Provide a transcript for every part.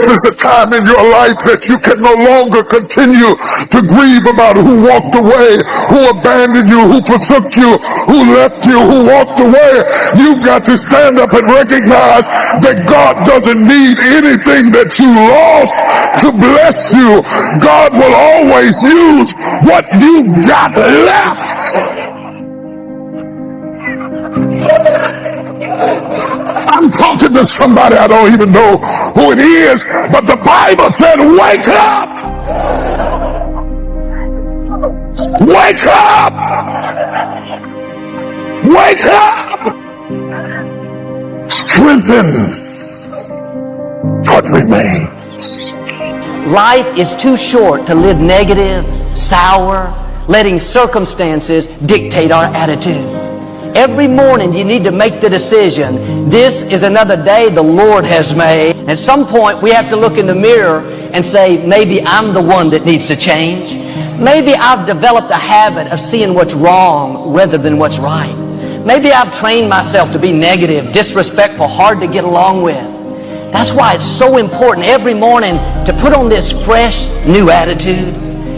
This is a time in your life that you can no longer continue to grieve about who walked away, who abandoned you, who forsook you, who left you, who walked away. You've got to stand up and recognize that God doesn't need anything that you lost to bless you. God will always use what you got left. I'm talking to somebody, I don't even know who it is, but the Bible said, wake up! Wake up! Wake up! Strengthen what remains. Life is too short to live negative, sour, letting circumstances dictate our attitude. Every morning you need to make the decision, this is another day the Lord has made. At some point we have to look in the mirror and say, maybe I'm the one that needs to change. Maybe I've developed a habit of seeing what's wrong rather than what's right. Maybe I've trained myself to be negative, disrespectful, hard to get along with. That's why it's so important every morning to put on this fresh, new attitude.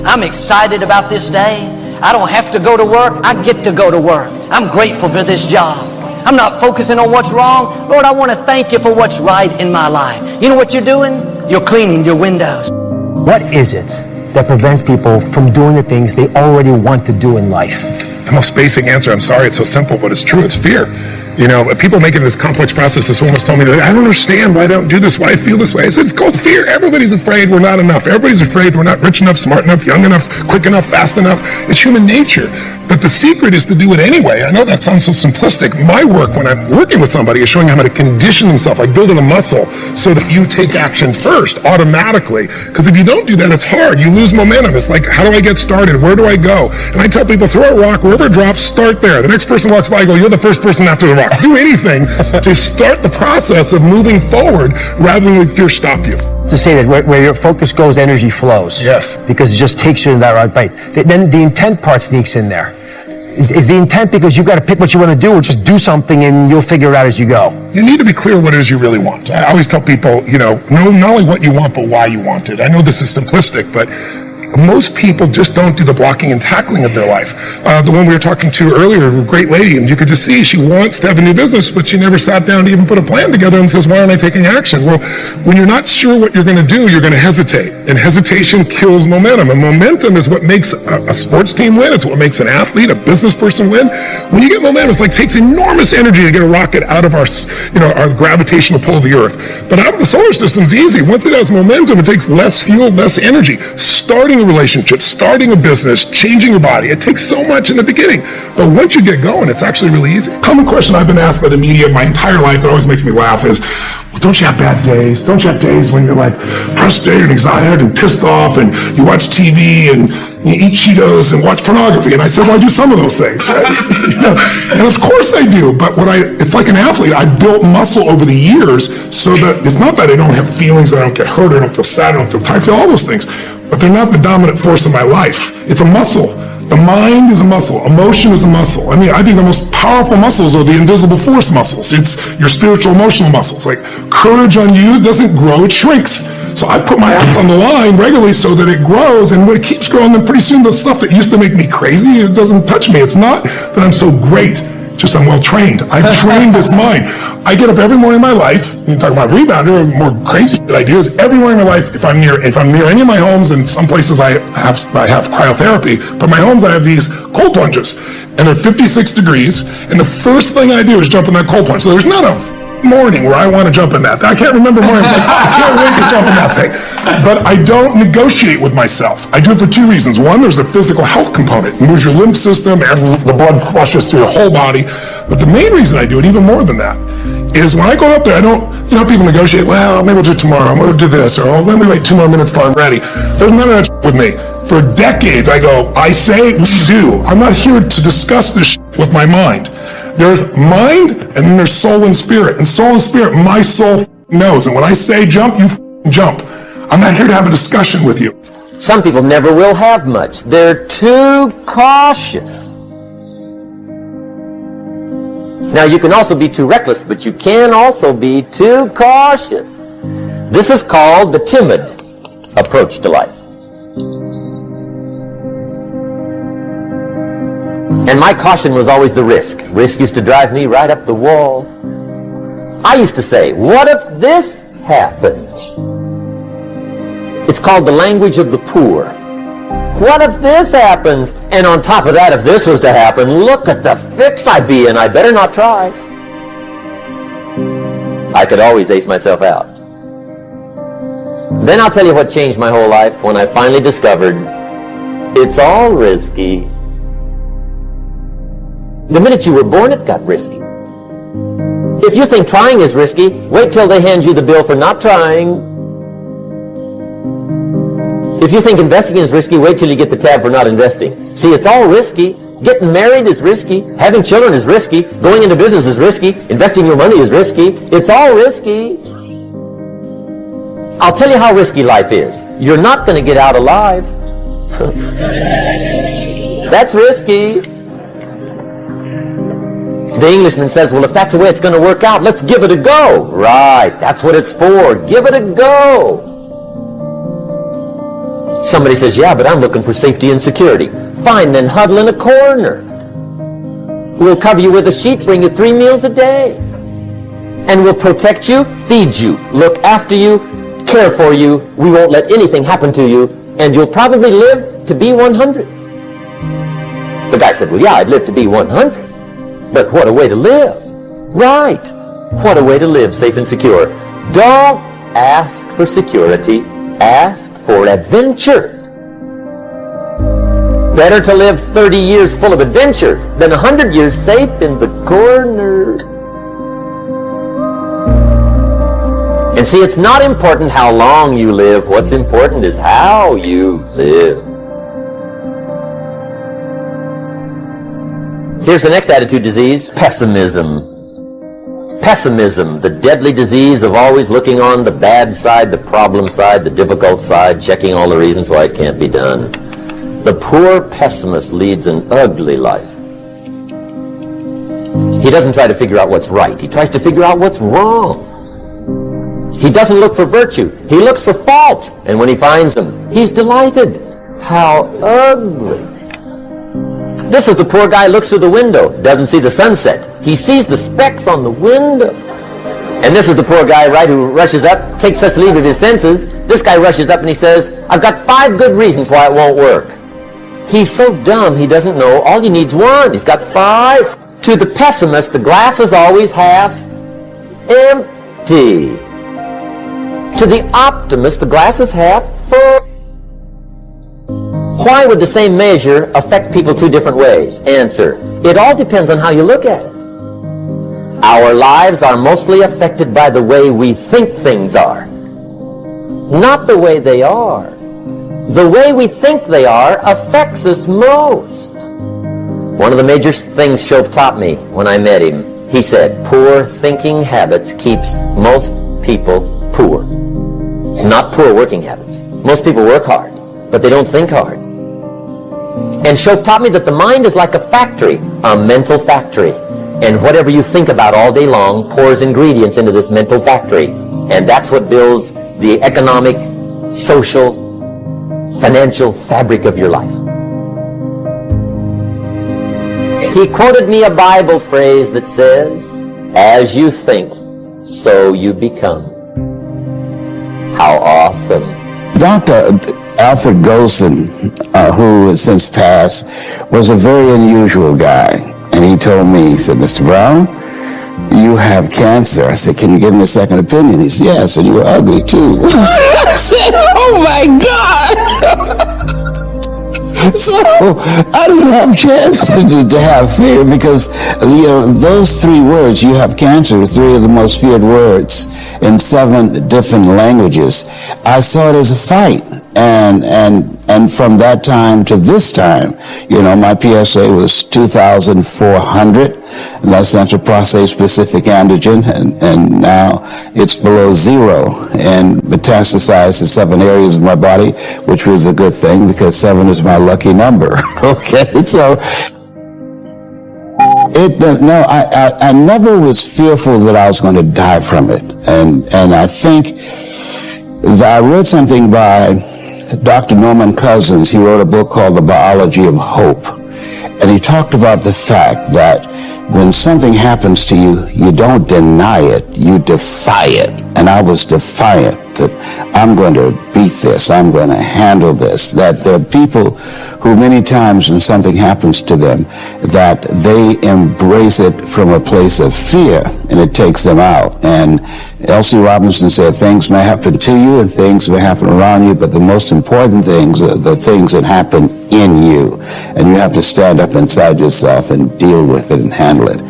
I'm excited about this day. I don't have to go to work. I get to go to work. I'm grateful for this job. I'm not focusing on what's wrong. Lord, I want to thank you for what's right in my life. You know what you're doing? You're cleaning your windows. What is it that prevents people from doing the things they already want to do in life? The most basic answer, I'm sorry it's so simple, but it's true, it's fear. You know, people make it this complex process. This woman was telling me, I don't understand why I don't do this, why I feel this way. I said, it's called fear. Everybody's afraid we're not enough. Everybody's afraid we're not rich enough, smart enough, young enough, quick enough, fast enough. It's human nature. But the secret is to do it anyway. I know that sounds so simplistic. My work when I'm working with somebody is showing them how to condition themselves, like building a muscle, so that you take action first, automatically. Because if you don't do that, it's hard. You lose momentum. It's like, how do I get started? Where do I go? And I tell people, throw a rock, wherever it drops, start there. The next person walks by, I go, you're the first person after the rock. Do anything to start the process of moving forward rather than let fear stop you. To say that where your focus goes, energy flows. Yes. Because it just takes you in that right place. Then the intent part sneaks in there. Is the intent because you've got to pick what you want to do, or just do something and you'll figure it out as you go? You need to be clear what it is you really want. I always tell people, know not only what you want, but why you want it. I know this is simplistic, but most people just don't do the blocking and tackling of their life. The one we were talking to earlier, a great lady, and you could just see she wants to have a new business, but she never sat down to even put a plan together and says, why aren't I taking action? Well, when you're not sure what you're going to do, you're going to hesitate. And hesitation kills momentum. And momentum is what makes a sports team win. It's what makes an athlete, a business person win. When you get momentum, it's like it takes enormous energy to get a rocket out of our gravitational pull of the earth. But out of the solar system is easy. Once it has momentum, it takes less fuel, less energy. Starting a relationship, starting a business, changing your body, it takes so much in the beginning. But once you get going, it's actually really easy. Common question I've been asked by the media my entire life that always makes me laugh is, well, don't you have bad days? Don't you have days when you're like frustrated and excited and pissed off and you watch TV and you eat Cheetos and watch pornography? And I said, well, I do some of those things, right? And of course I do, but it's like an athlete. I built muscle over the years so that it's not that I don't have feelings, that I don't get hurt, I don't feel sad, I don't feel tired, I feel all those things. But they're not the dominant force in my life. It's a muscle. The mind is a muscle. Emotion is a muscle. I think the most powerful muscles are the invisible force muscles. It's your spiritual, emotional muscles. Like courage unused doesn't grow, it shrinks. So I put my ass on the line regularly so that it grows, and when it keeps growing, then pretty soon the stuff that used to make me crazy, it doesn't touch me. It's not that I'm so great, just I'm well trained. I've trained this mind. I get up every morning in my life, you talk about rebounder, more crazy shit I do is every morning in my life, if I'm near any of my homes, and some places I have cryotherapy, but my homes I have these cold plunges, and they're 56 degrees, and the first thing I do is jump in that cold plunge. So there's not a morning where I want to jump in that. I can't remember mornings like, I can't wait to jump in that thing. But I don't negotiate with myself. I do it for two reasons. One, there's a physical health component. It moves your lymph system, and the blood flushes through your whole body. But the main reason I do it, even more than that, is when I go up there, I don't, people negotiate, well, maybe we'll do it tomorrow, I'm going to do this, or let me wait 2 more minutes till I'm ready. There's none of that with me. For decades, I go, I say, we do. I'm not here to discuss this with my mind. There's mind, and then there's soul and spirit. And soul and spirit, my soul knows. And when I say jump, you jump. I'm not here to have a discussion with you. Some people never will have much. They're too cautious. Now, you can also be too reckless, but you can also be too cautious. This is called the timid approach to life. And my caution was always the risk. Risk used to drive me right up the wall. I used to say, what if this happens? It's called the language of the poor. What if this happens? And on top of that, if this was to happen, look at the fix I'd be in. I better not try. I could always ace myself out. Then I'll tell you what changed my whole life when I finally discovered it's all risky. The minute you were born, it got risky. If you think trying is risky, wait till they hand you the bill for not trying. If you think investing is risky, wait till you get the tab for not investing. See, it's all risky. Getting married is risky. Having children is risky. Going into business is risky. Investing your money is risky. It's all risky. I'll tell you how risky life is. You're not going to get out alive. That's risky. The Englishman says, well, if that's the way it's going to work out, let's give it a go. Right, that's what it's for. Give it a go. Somebody says, yeah, but I'm looking for safety and security. Fine, then huddle in a corner. We'll cover you with a sheet, bring you 3 meals a day. And we'll protect you, feed you, look after you, care for you. We won't let anything happen to you. And you'll probably live to be 100. The guy said, well, yeah, I'd live to be 100. But what a way to live. Right. What a way to live, safe and secure. Don't ask for security. Ask for adventure. Better to live 30 years full of adventure than 100 years safe in the corner. And see, it's not important how long you live. What's important is how you live. Here's the next attitude disease, pessimism. Pessimism, the deadly disease of always looking on the bad side, the problem side, the difficult side, checking all the reasons why it can't be done. The poor pessimist leads an ugly life. He doesn't try to figure out what's right. He tries to figure out what's wrong. He doesn't look for virtue. He looks for faults. And when he finds them, he's delighted. How ugly. This is the poor guy looks through the window, doesn't see the sunset. He sees the specks on the window. And this is the poor guy, right, who rushes up, takes such leave of his senses. This guy rushes up and he says, I've got 5 good reasons why it won't work. He's so dumb he doesn't know all he needs 1. He's got 5. To the pessimist, the glass is always half empty. To the optimist, the glass is half full. Why would the same measure affect people 2 different ways? Answer, it all depends on how you look at it. Our lives are mostly affected by the way we think things are, not the way they are. The way we think they are affects us most. One of the major things Shove taught me when I met him, he said, poor thinking habits keeps most people poor. Not poor working habits. Most people work hard, but they don't think hard. And Shove taught me that the mind is like a factory, a mental factory. And whatever you think about all day long pours ingredients into this mental factory. And that's what builds the economic, social, financial fabric of your life. He quoted me a Bible phrase that says, as you think, so you become. How awesome. Dr. Alfred Golson, who has since passed, was a very unusual guy. And he told me, he said, Mr. Brown, you have cancer. I said, can you give me a second opinion? He said, yes, and you're ugly too. I said, oh my God. So I didn't have a chance to have fear because, you know, those 3 words, you have cancer, are 3 of the most feared words in 7 different languages. I saw it as a fight. And from that time to this time, you know, my PSA was 2,400, and that's central prostate specific antigen, and now it's below 0 and metastasized to 7 areas of my body, which was a good thing because 7 is my lucky number. Okay, so I never was fearful that I was going to die from it, and I think I read something by Dr. Norman Cousins. He wrote a book called The Biology of Hope. And he talked about the fact that when something happens to you, you don't deny it, you defy it. And I was defiant that I'm going to beat this, I'm going to handle this. That there are people who many times when something happens to them, that they embrace it from a place of fear and it takes them out. And L.C. Robinson said things may happen to you and things may happen around you, but the most important things are the things that happen in you. And you have to stand up inside yourself and deal with it and handle it.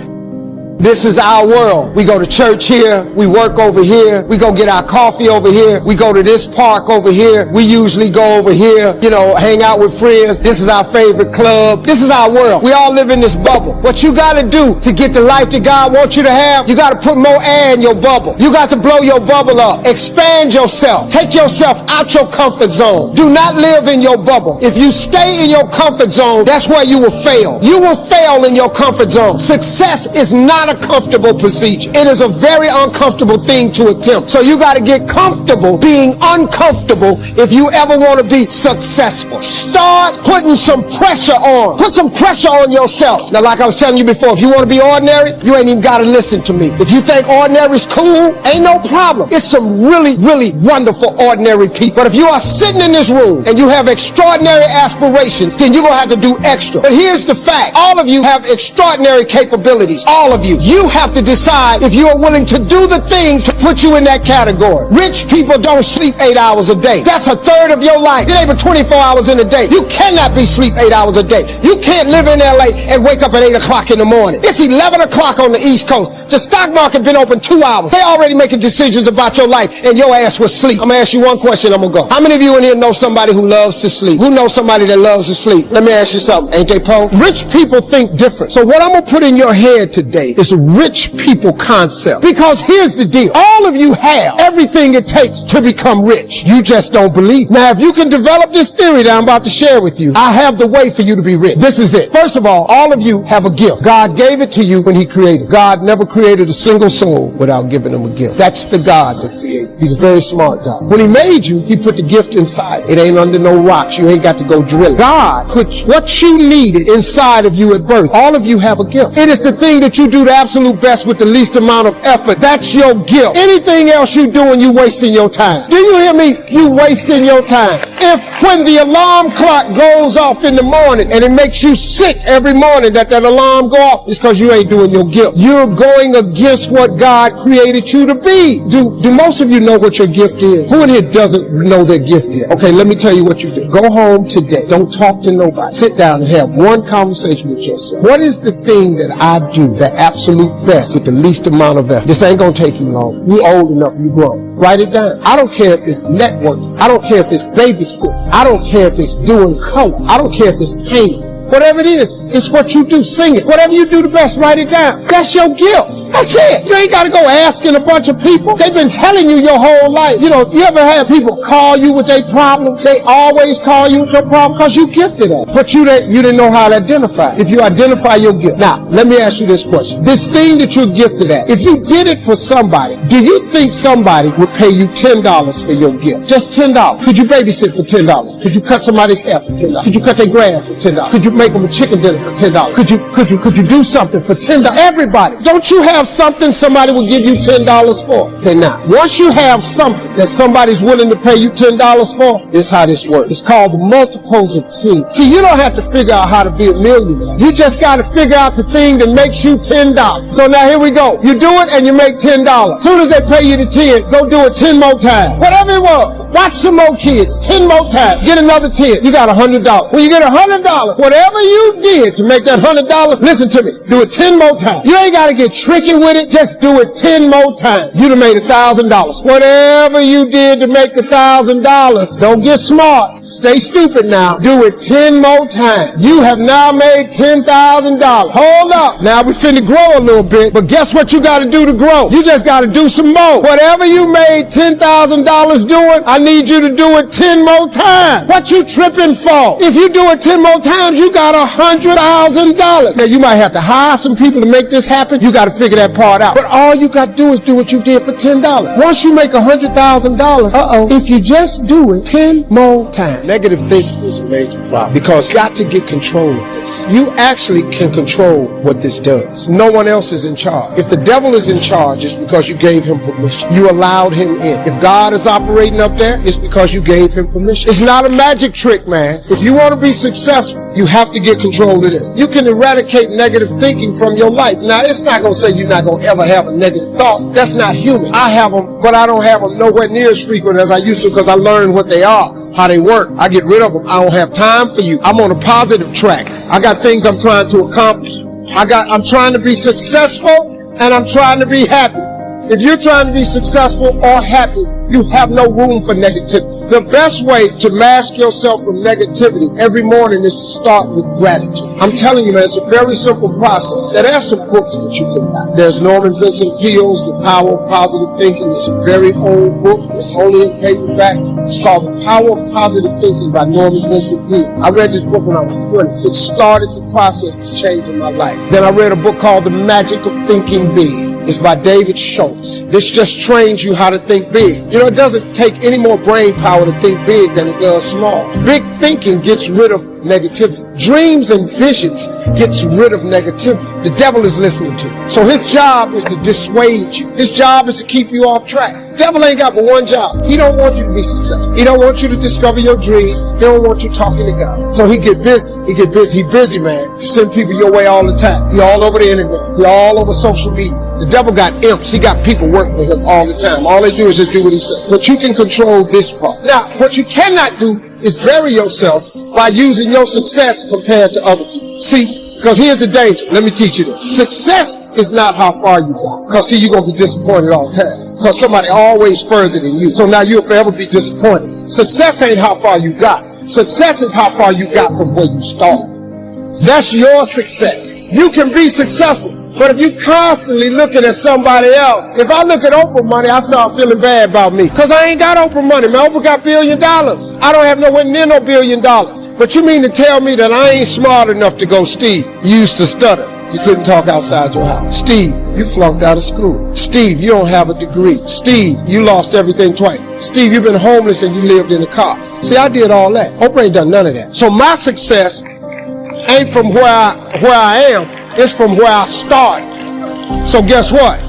This is our world. We go to church here. We work over here. We go get our coffee over here. We go to this park over here. We usually go over here, hang out with friends. This is our favorite club. This is our world. We all live in this bubble. What you got to do to get the life that God wants you to have, you got to put more air in your bubble. You got to blow your bubble up. Expand yourself. Take yourself out your comfort zone. Do not live in your bubble. If you stay in your comfort zone, that's where you will fail. You will fail in your comfort zone. Success is not a comfortable procedure. It is a very uncomfortable thing to attempt. So you got to get comfortable being uncomfortable if you ever want to be successful. Start putting some pressure on. Put some pressure on yourself. Now, like I was telling you before, if you want to be ordinary, you ain't even got to listen to me. If you think ordinary is cool, ain't no problem. It's some really, really wonderful ordinary people. But if you are sitting in this room and you have extraordinary aspirations, then you're going to have to do extra. But here's the fact. All of you have extraordinary capabilities. All of you. You have to decide if you are willing to do the things to put you in that category. Rich people don't sleep 8 hours a day. That's a third of your life. It ain't but 24 hours in a day. You cannot be sleep 8 hours a day. You can't live in LA and wake up at 8 o'clock in the morning. It's 11 o'clock on the East Coast. The stock market been open 2 hours. They already making decisions about your life and your ass was sleep. I'm gonna ask you one question, I'm gonna go. How many of you in here know somebody who loves to sleep? Who knows somebody that loves to sleep? Let me ask you something. Ain't they poor? Rich people think different. So what I'm gonna put in your head today is a rich people concept. Because here's the deal. All of you have everything it takes to become rich. You just don't believe. Now, if you can develop this theory that I'm about to share with you, I have the way for you to be rich. This is it. First of all of you have a gift. God gave it to you when he created. God never created a single soul without giving them a gift. That's the God that created. He's a very smart God. When he made you, he put the gift inside. It ain't under no rocks. You ain't got to go drill it. God put what you needed inside of you at birth. All of you have a gift. It is the thing that you do the absolute best with the least amount of effort. That's your gift. Anything else you doing, you wasting your time. Do you hear me? You wasting your time. If when the alarm clock goes off in the morning and it makes you sick every morning that alarm go off, it's because you ain't doing your gift. You're going against what God created you to be. Do most of you know what your gift is? Who in here doesn't know their gift yet? Okay, let me tell you what you do. Go home today. Don't talk to nobody. Sit down and have one conversation with yourself. What is the thing that I do the absolute best with the least amount of effort? This ain't gonna take you long. You old enough, you grown. Write it down. I don't care if it's networking. I don't care if it's babysitting. I don't care if it's doing color. I don't care if it's painting. Whatever it is, it's what you do. Sing it. Whatever you do the best, write it down. That's your gift. That's it. You ain't got to go asking a bunch of people. They've been telling you your whole life. You ever had people call you with their problem? They always call you with your problem because you gifted at it. But you didn't know how to identify it. If you identify your gift. Now, let me ask you this question. This thing that you're gifted at, if you did it for somebody, do you think somebody would pay you $10 for your gift? Just $10. Could you babysit for $10? Could you cut somebody's hair for $10? Could you cut their grass for $10? Could you make them a chicken dinner for $10? Could you do something for $10? Everybody. Don't you have something somebody will give you $10 for? Okay, now, once you have something that somebody's willing to pay you $10 for, this is how this works. It's called the multiples of 10. See, you don't have to figure out how to be a millionaire. You just got to figure out the thing that makes you $10. So now here we go. You do it and you make $10. As soon as they pay you the 10, go do it 10 more times. Whatever it was. Watch some more kids. 10 more times. Get another 10. You got $100. When you get $100, whatever you did to make that $100, listen to me. Do it 10 more times. You ain't got to get tricky with it. Just do it 10 more times. You'd have made $1,000. Whatever you did to make the $1,000, don't get smart. Stay stupid now. Do it 10 more times. You have now made $10,000. Hold up. Now we finna grow a little bit, but guess what you got to do to grow? You just got to do some more. Whatever you made $10,000 doing, I need you to do it 10 more times. What you tripping for? If you do it 10 more times, you got got $100,000. Now, you might have to hire some people to make this happen. You got to figure that part out. But all you got to do is do what you did for $10. Once you make $100,000, if you just do it 10 more times. Negative thinking is a major problem because you got to get control of this. You actually can control what this does. No one else is in charge. If the devil is in charge, it's because you gave him permission. You allowed him in. If God is operating up there, it's because you gave him permission. It's not a magic trick, man. If you want to be successful, you have to get control of this. You can eradicate negative thinking from your life. Now, it's not going to say you're not going to ever have a negative thought. That's not human. I have them, but I don't have them nowhere near as frequent as I used to because I learned what they are, how they work. I get rid of them. I don't have time for you. I'm on a positive track. I got things I'm trying to accomplish. I'm trying to be successful and I'm trying to be happy. If you're trying to be successful or happy, you have no room for negativity. The best way to mask yourself from negativity every morning is to start with gratitude. I'm telling you, man, it's a very simple process. There are some books that you can buy. There's Norman Vincent Peale's The Power of Positive Thinking. It's a very old book. It's only in paperback. It's called The Power of Positive Thinking by Norman Vincent Peale. I read this book when I was 20. It started the process to change in my life. Then I read a book called The Magic of Thinking Big. It's by David Schultz. This just trains you how to think big. You know, it doesn't take any more brain power to think big than it does small. Big thinking gets rid of negativity. Dreams and visions gets rid of negativity. The devil is listening to you. So his job is to dissuade you. His job is to keep you off track. The devil ain't got but one job. He don't want you to be successful. He don't want you to discover your dream. He don't want you talking to God. So he get busy. He busy, man. He send people your way all the time. He all over the internet. He all over social media. The devil got imps. He got people working with him all the time. All they do is just do what he says. But you can control this part. Now, what you cannot do is bury yourself by using your success compared to other people. See, because here's the danger. Let me teach you this. Success is not how far you got. Because see, you're going to be disappointed all the time. Because somebody always further than you. So now you'll forever be disappointed. Success ain't how far you got. Success is how far you got from where you started. That's your success. You can be successful. But if you constantly looking at somebody else, if I look at Oprah money, I start feeling bad about me. Because I ain't got Oprah money, man. Oprah got $1 billion. I don't have nowhere near no $1 billion. But you mean to tell me that I ain't smart enough to go, Steve, you used to stutter. You couldn't talk outside your house. Steve, you flunked out of school. Steve, you don't have a degree. Steve, you lost everything twice. Steve, you've been homeless and you lived in a car. See, I did all that. Oprah ain't done none of that. So my success ain't from where I am. It's from where I started. So guess what?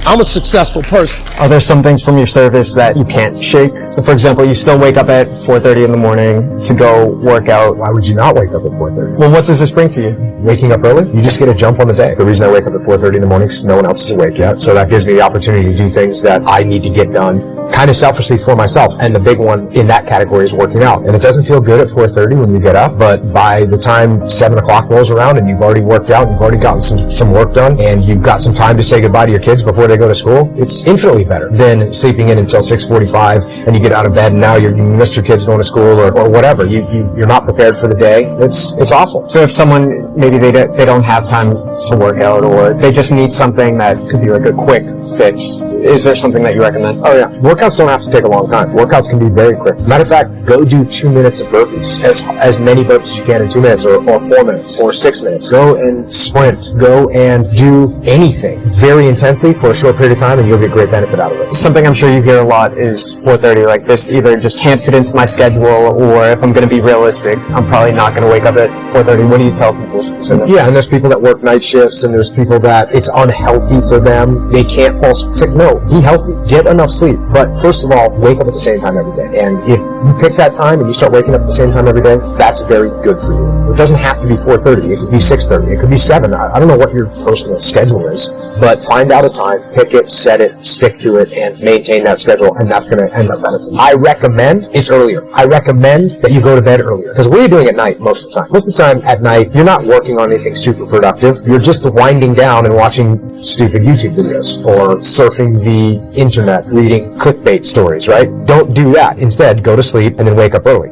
I'm a successful person. Are there some things from your service that you can't shake? So for example, you still wake up at 4:30 in the morning to go work out. Why would you not wake up at 4:30? Well, what does this bring to you? Waking up early, you just get a jump on the day. The reason I wake up at 4:30 in the morning is no one else is awake yet. So that gives me the opportunity to do things that I need to get done kind of selfishly for myself. And the big one in that category is working out. And it doesn't feel good at 4:30 when you get up, but by the time 7 o'clock rolls around and you've already worked out, you've already gotten some work done, and you've got some time to say goodbye to your kids before they go to school, it's infinitely better than sleeping in until 6:45 and you get out of bed and now you missed your kids going to school or whatever. You're not prepared for the day. It's awful. So if someone, maybe they don't have time to work out, or they just need something that could be like a quick fix, is there something that you recommend? Oh yeah. Workouts don't have to take a long time. Workouts can be very quick. Matter of fact, go do 2 minutes of burpees. As many burpees as you can in 2 minutes or 4 minutes or 6 minutes. Go and sprint. Go and do anything very intensely for a short period of time and you'll get great benefit out of it. Something I'm sure you hear a lot is 4:30, like this either just can't fit into my schedule, or if I'm going to be realistic, I'm probably not going to wake up at 4:30. What do you tell people? Yeah, and there's people that work night shifts and there's people that it's unhealthy for them. They can't fall sick. No, be healthy. Get enough sleep. But first of all, wake up at the same time every day. And if you pick that time and you start waking up at the same time every day, that's very good for you. It doesn't have to be 4:30. It could be 6:30. It could be 7. I don't know what your personal schedule is, but find out a time, pick it, set it, stick to it, and maintain that schedule, and that's going to end up benefiting. I recommend it's earlier. I recommend that you go to bed earlier. Because what are you doing at night most of the time? Most of the time at night, you're not working on anything super productive. You're just winding down and watching stupid YouTube videos or surfing the internet, reading clickbait stories, right? Don't do that. Instead, go to sleep and then wake up early.